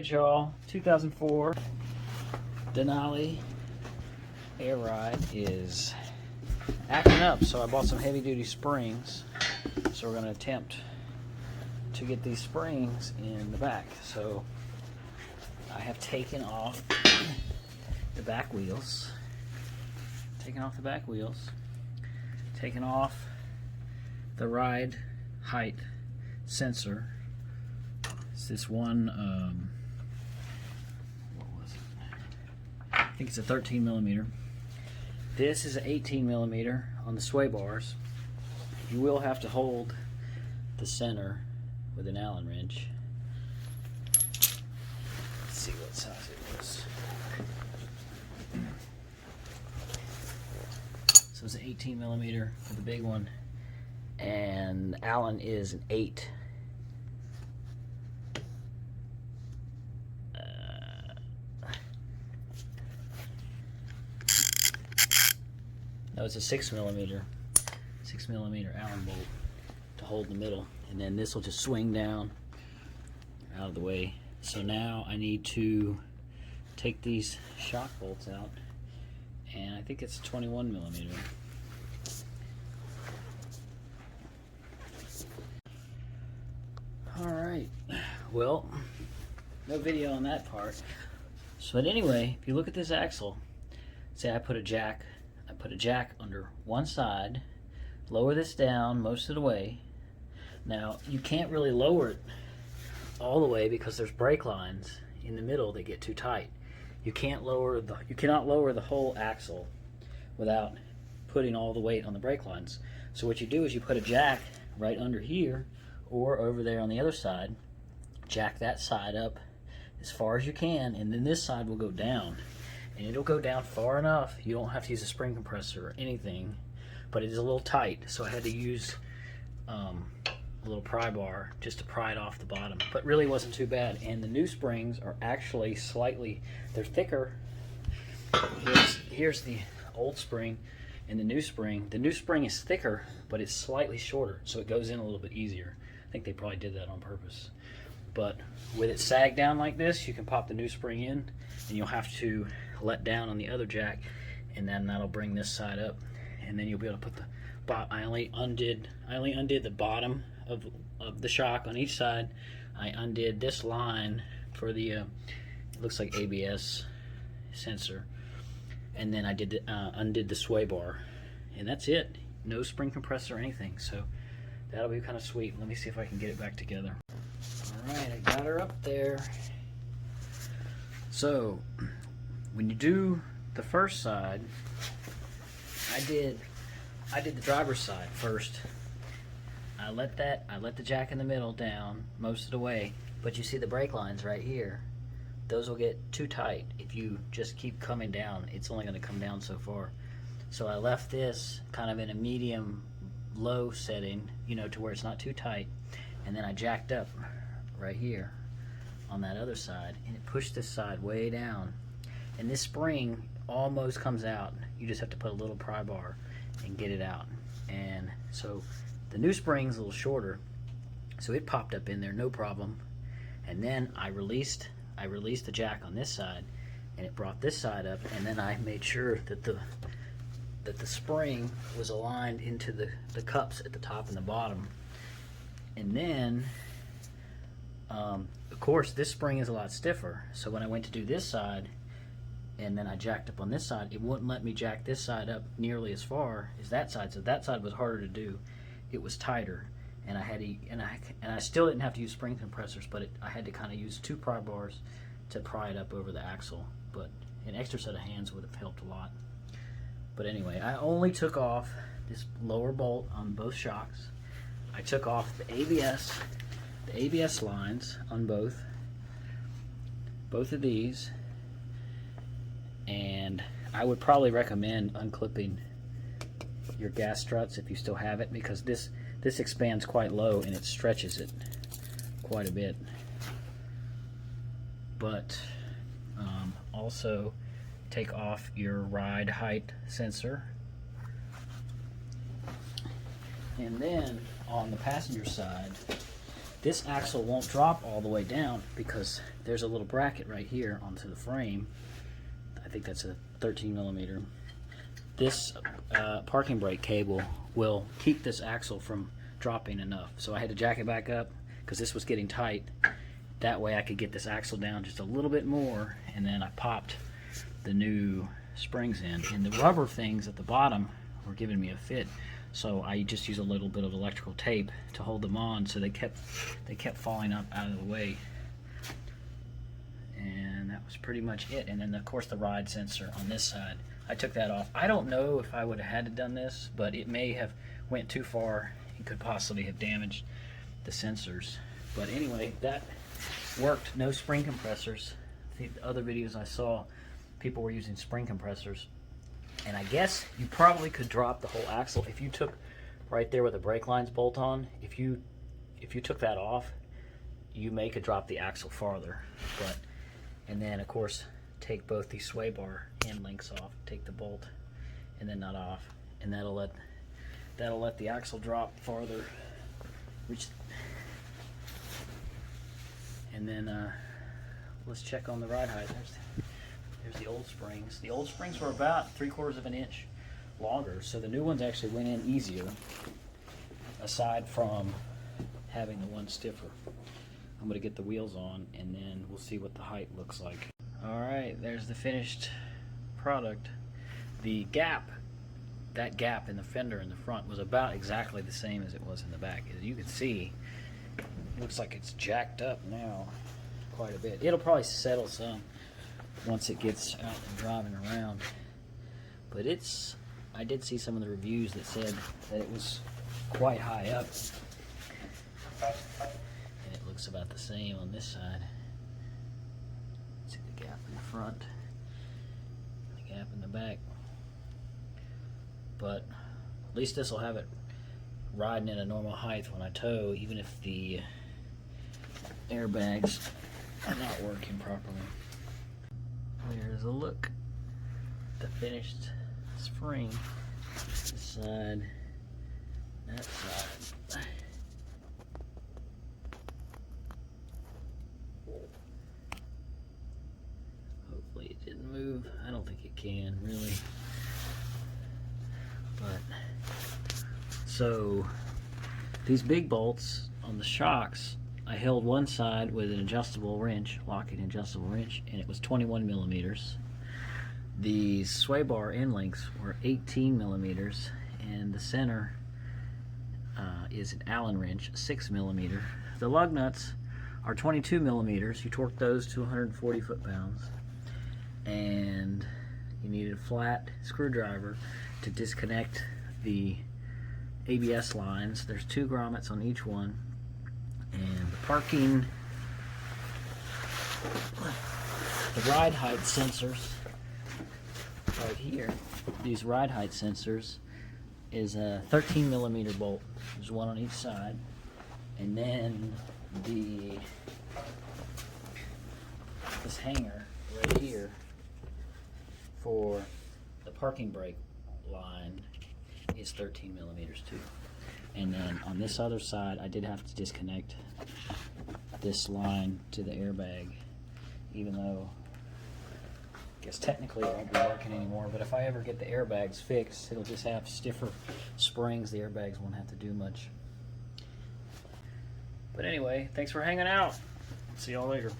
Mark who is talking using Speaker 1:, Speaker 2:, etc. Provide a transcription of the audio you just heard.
Speaker 1: Alright y'all, 2004 Denali air ride is acting up, so I bought some heavy duty springs. So we're going to attempt to get these springs in the back. So I have taken off the back wheels, taken off the ride height sensor. It's this one, what was it? I think it's a 13 millimeter. This is an 18 millimeter on the sway bars. You will have to hold the center with an Allen wrench. Let's see what size it was. So it's an 18 millimeter for the big one, and Allen is an 8. No, it's a 6 millimeter Allen bolt to hold in the middle, and then this will just swing down out of the way. So now I need to take these shock bolts out, and I think it's 21 millimeter. Alright, well, no video on that part. So but anyway, if you look at this axle, say I put a jack under one side, lower this down most of the way. Now you can't really lower it all the way because there's brake lines in the middle that get too tight. You cannot lower the whole axle without putting all the weight on the brake lines. So what you do is you put a jack right under here or over there on the other side, jack that side up as far as you can, and then this side will go down. And it'll go down far enough you don't have to use a spring compressor or anything, but it is a little tight, so I had to use a little pry bar just to pry it off the bottom, but really wasn't too bad. And the new springs are actually they're thicker. Here's the old spring and the new spring. The new spring is thicker, but it's slightly shorter, so it goes in a little bit easier. I think they probably did that on purpose. But with it sagged down like this, you can pop the new spring in, and you'll have to let down on the other jack, and then that'll bring this side up, and then you'll be able to put the I only undid the bottom of the shock on each side. I undid this line for the it looks like ABS sensor, and then I did undid the sway bar, and that's it. No spring compressor or anything, so that'll be kind of sweet. Let me see if I can get it back together. Alright, I got her up there. So when you do the first side, I did the driver's side first. I let the jack in the middle down most of the way, but you see the brake lines right here. Those will get too tight if you just keep coming down. It's only going to come down so far. So I left this kind of in a medium low setting, you know, to where it's not too tight, and then I jacked up right here on that other side, and it pushed this side way down, and this spring almost comes out. You just have to put a little pry bar and get it out. And so the new spring's a little shorter, so it popped up in there no problem. And then I released the jack on this side, and it brought this side up, and then I made sure that the spring was aligned into the cups at the top and the bottom. And then of course this spring is a lot stiffer, so when I went to do this side and then I jacked up on this side, it wouldn't let me jack this side up nearly as far as that side, so that side was harder to do. It was tighter, and I still didn't have to use spring compressors, but I had to kind of use 2 pry bars to pry it up over the axle, but an extra set of hands would have helped a lot. But anyway, I only took off this lower bolt on both shocks. I took off the ABS lines on both of these, and I would probably recommend unclipping your gas struts if you still have it, because this expands quite low and it stretches it quite a bit. But also take off your ride height sensor, and then on the passenger side this axle won't drop all the way down because there's a little bracket right here onto the frame. I think that's a 13 millimeter. This parking brake cable will keep this axle from dropping enough. So I had to jack it back up because this was getting tight. That way I could get this axle down just a little bit more, and then I popped the new springs in. And the rubber things at the bottom were giving me a fit. So I just used a little bit of electrical tape to hold them on, so they kept falling up out of the way. And that was pretty much it. And then of course the ride sensor on this side, I took that off. I don't know if I would have had to done this, but it may have went too far. It could possibly have damaged the sensors. But anyway, that worked. No spring compressors. The other videos I saw, people were using spring compressors. And I guess you probably could drop the whole axle if you took right there where the brake lines bolt on. If you took that off, you may could drop the axle farther. And then of course take both these sway bar end links off, take the bolt and then nut off, and that'll let the axle drop farther. And then let's check on the ride height. There's the old springs. The old springs were about 3/4 of an inch longer, so the new ones actually went in easier, aside from having the one stiffer. I'm going to get the wheels on, and then we'll see what the height looks like. Alright, there's the finished product. The gap, that gap in the fender in the front was about exactly the same as it was in the back. As you can see, it looks like it's jacked up now quite a bit. It'll probably settle some once it gets out and driving around. But I did see some of the reviews that said that it was quite high up. And it looks about the same on this side. See the gap in the front, the gap in the back. But at least this will have it riding at a normal height when I tow, even if the airbags are not working properly. There's a look at the finished spring. This side, that side. Hopefully it didn't move. I don't think it can, really. But so these big bolts on the shocks, I held one side with an adjustable wrench, locking adjustable wrench, and it was 21 millimeters. The sway bar end links were 18 millimeters, and the center is an Allen wrench, 6 millimeter. The lug nuts are 22 millimeters. You torque those to 140 foot-pounds, and you need a flat screwdriver to disconnect the ABS lines. There's 2 grommets on each one. And the parking, the ride height sensors right here, these ride height sensors is a 13 millimeter bolt. There's one on each side. And then this hanger right here for the parking brake line is 13 millimeters too. And then on this other side, I did have to disconnect this line to the airbag, even though I guess technically it won't be working anymore. But if I ever get the airbags fixed, it'll just have stiffer springs. The airbags won't have to do much. But anyway, thanks for hanging out. See y'all later.